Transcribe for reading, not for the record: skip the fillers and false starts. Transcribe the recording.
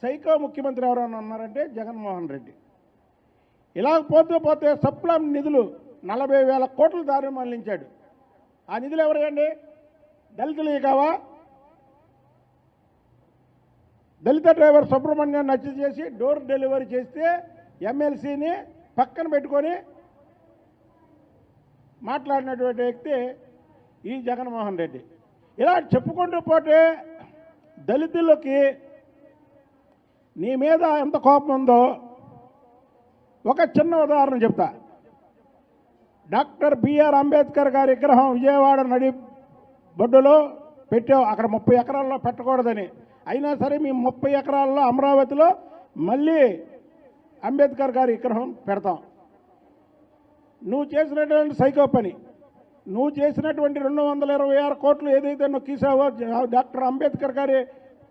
Psycho ముఖ్యమంత్రి ఎవరైనా ఉన్నారంటే జగన్మోహన్ రెడ్డి. ఇలా పోతే పోతే సప్లాం నిధులు 40,000 కోట్లు దారి మళ్లించాడు. ఆ నిధులు ఎవరికండి? దళితులు కావా? దళిత డ్రైవర్ సుబ్రహ్మణ్యాన్ని హత్య చేసి డోర్ డెలివరీ చేస్తే ఎమ్మెల్సీని పక్కన పెట్టుకొని మాట్లాడినటువంటి వ్యక్తి ఈ జగన్మోహన్ రెడ్డి. ఇలా చెప్పుకుంటూ పోతే దళితులకి నీ మీద ఎంత కోపం ఉందో ఒక చిన్న ఉదాహరణ చెప్తా. డాక్టర్ బిఆర్ అంబేద్కర్ గారి విగ్రహం విజయవాడ నడి బొడ్డులో పెట్టావు. అక్కడ 30 ఎకరాల్లో పెట్టకూడదని. అయినా సరే మేము 30 ఎకరాల్లో అమరావతిలో మళ్ళీ అంబేద్కర్ గారి విగ్రహం పెడతాం. నువ్వు చేసినటువంటి సైకో పని, నువ్వు చేసినటువంటి 226 కోట్లు ఏదైతే నువ్వు తీసావో డాక్టర్ అంబేద్కర్ గారి